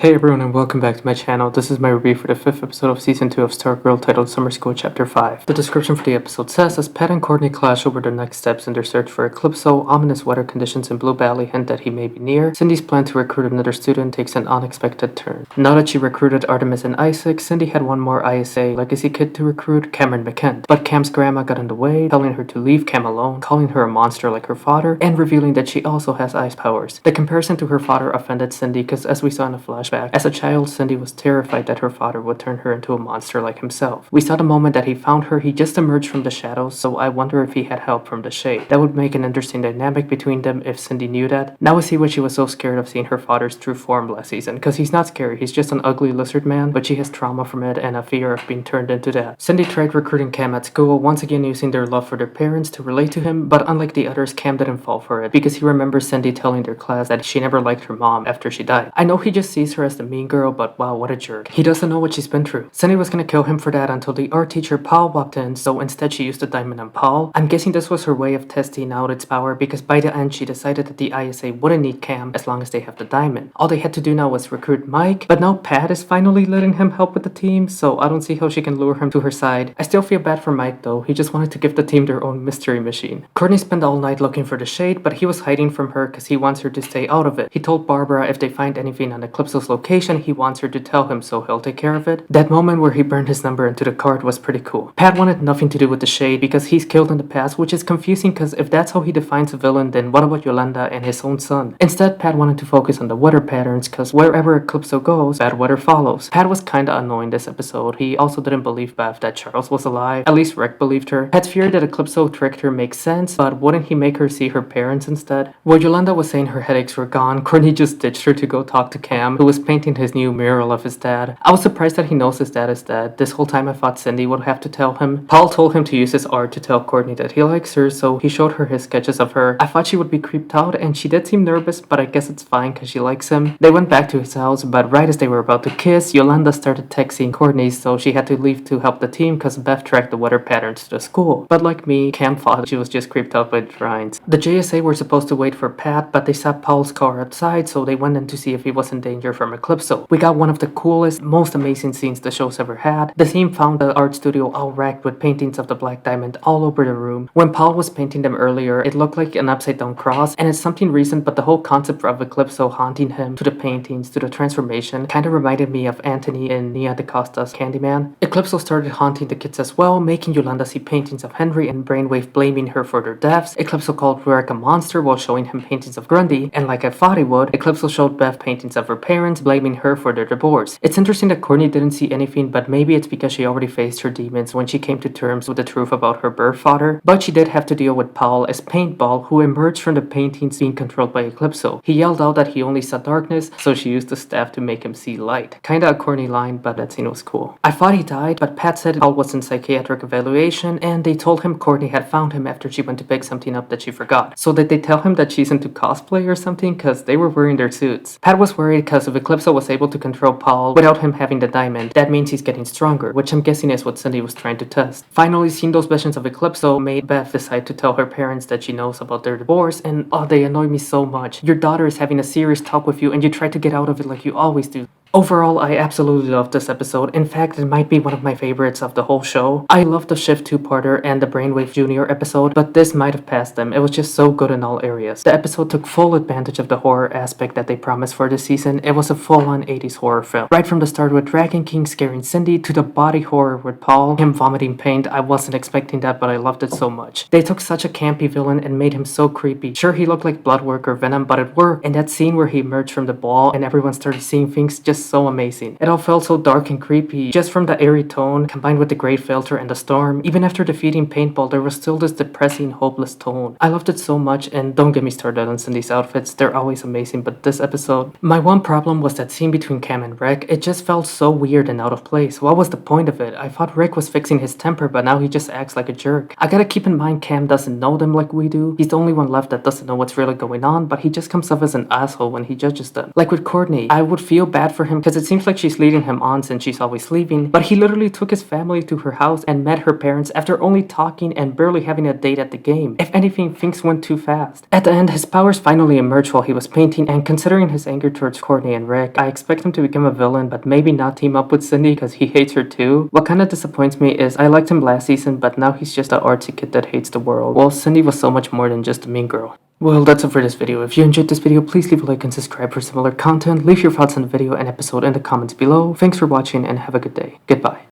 Hey everyone and welcome back to my channel. This is my review for the 5th episode of Season 2 of Stargirl titled Summer School Chapter 5. The description for the episode says, as Pat and Courtney clash over their next steps in their search for Eclipso, ominous weather conditions in Blue Valley hint that he may be near. Cindy's plan to recruit another student takes an unexpected turn. Now that she recruited Artemis and Icicle, Cindy had one more ISA legacy kid to recruit, Cameron McKent. But Cam's grandma got in the way, telling her to leave Cam alone, calling her a monster like her father, and revealing that she also has ice powers. The comparison to her father offended Cindy because, as we saw in a flashback, as a child, Cindy was terrified that her father would turn her into a monster like himself. We saw the moment that he found her, he just emerged from the shadows, so I wonder if he had help from the shade. That would make an interesting dynamic between them if Cindy knew that. Now we see why she was so scared of seeing her father's true form last season, because he's not scary, he's just an ugly lizard man, but she has trauma from it and a fear of being turned into that. Cindy tried recruiting Cam at school, once again using their love for their parents to relate to him, but unlike the others, Cam didn't fall for it, because he remembers Cindy telling their class that she never liked her mom after she died. I know he just sees her as the mean girl, but wow, what a jerk. He doesn't know what she's been through. Cindy was gonna kill him for that until the art teacher Paul walked in, so instead she used the diamond on Paul. I'm guessing this was her way of testing out its power, because by the end she decided that the ISA wouldn't need Cam as long as they have the diamond. All they had to do now was recruit Mike, but now Pat is finally letting him help with the team, so I don't see how she can lure him to her side. I still feel bad for Mike though, he just wanted to give the team their own mystery machine. Courtney spent all night looking for the shade, but he was hiding from her because he wants her to stay out of it. He told Barbara if they find anything on Eclipso's location, he wants her to tell him so he'll take care of it. That moment where he burned his number into the card was pretty cool. Pat wanted nothing to do with the shade because he's killed in the past, which is confusing because if that's how he defines a villain, then what about Yolanda and his own son? Instead, Pat wanted to focus on the weather patterns because wherever Eclipso goes, bad weather follows. Pat was kinda annoying this episode. He also didn't believe Beth that Charles was alive. At least Rick believed her. Pat's fear that Eclipso tricked her makes sense, but wouldn't he make her see her parents instead? While Yolanda was saying her headaches were gone, Courtney just ditched her to go talk to Cam, who was painting his new mural of his dad. I was surprised that he knows his dad is dead. This whole time I thought Cindy would have to tell him. Paul told him to use his art to tell Courtney that he likes her, so he showed her his sketches of her. I thought she would be creeped out, and she did seem nervous, but I guess it's fine because she likes him. They went back to his house, but right as they were about to kiss, Yolanda started texting Courtney, so she had to leave to help the team because Beth tracked the weather patterns to the school. But like me, Cam thought she was just creeped out by the shrines. The JSA were supposed to wait for Pat, but they saw Paul's car outside, so they went in to see if he was in danger from Eclipso. We got one of the coolest, most amazing scenes the show's ever had. The team found the art studio all wrecked with paintings of the Black Diamond all over the room. When Paul was painting them earlier, it looked like an upside down cross, and it's something recent, but the whole concept of Eclipso haunting him, to the paintings, to the transformation, kinda reminded me of Anthony in Nia DaCosta's Candyman. Eclipso started haunting the kids as well, making Yolanda see paintings of Henry and Brainwave blaming her for their deaths. Eclipso called Rurik a monster while showing him paintings of Grundy, and like I thought he would, Eclipso showed Beth paintings of her parents, blaming her for their divorce. It's interesting that Courtney didn't see anything, but maybe it's because she already faced her demons when she came to terms with the truth about her birth father. But she did have to deal with Paul as Paintball, who emerged from the paintings being controlled by Eclipso. He yelled out that he only saw darkness, so she used the staff to make him see light. Kinda a corny line, but that scene was cool. I thought he died, but Pat said Paul was in psychiatric evaluation, and they told him Courtney had found him after she went to pick something up that she forgot. So did they tell him that she's into cosplay or something? Cause they were wearing their suits. Pat was worried because if Eclipso was able to control Paul without him having the diamond, that means he's getting stronger, which I'm guessing is what Cindy was trying to test. Finally, seeing those visions of Eclipso made Beth decide to tell her parents that she knows about their divorce, and oh, they annoy me so much. Your daughter is having a serious talk with you and you try to get out of it like you always do. Overall, I absolutely loved this episode. In fact, it might be one of my favorites of the whole show. I loved the Shift 2-parter and the Brainwave Jr. episode, but this might have passed them. It was just so good in all areas. The episode took full advantage of the horror aspect that they promised for this season. It was a full-on 80s horror film. Right from the start with Dragon King scaring Cindy to the body horror with Paul, him vomiting paint. I wasn't expecting that, but I loved it so much. They took such a campy villain and made him so creepy. Sure, he looked like Bloodwork or Venom, but it worked. And that scene where he emerged from the ball and everyone started seeing things, just so amazing. It all felt so dark and creepy, just from the airy tone, combined with the great filter and the storm. Even after defeating Paintball, there was still this depressing, hopeless tone. I loved it so much, and don't get me started on Cindy's outfits, they're always amazing, but this episode... My one problem was that scene between Cam and Rick. It just felt so weird and out of place. What was the point of it? I thought Rick was fixing his temper, but now he just acts like a jerk. I gotta keep in mind Cam doesn't know them like we do. He's the only one left that doesn't know what's really going on, but he just comes off as an asshole when he judges them. Like with Courtney, I would feel bad for him him because it seems like she's leading him on since she's always leaving, but he literally took his family to her house and met her parents after only talking and barely having a date at the game. If anything, things went too fast. At the end, his powers finally emerged while he was painting, and considering his anger towards Courtney and Rick, I expect him to become a villain, but maybe not team up with Cindy because he hates her too. What kinda disappoints me is I liked him last season, but now he's just an artsy kid that hates the world. Well, Cindy was so much more than just a mean girl. Well, that's it for this video. If you enjoyed this video, please leave a like and subscribe for similar content. Leave your thoughts on the video and episode in the comments below. Thanks for watching and have a good day. Goodbye.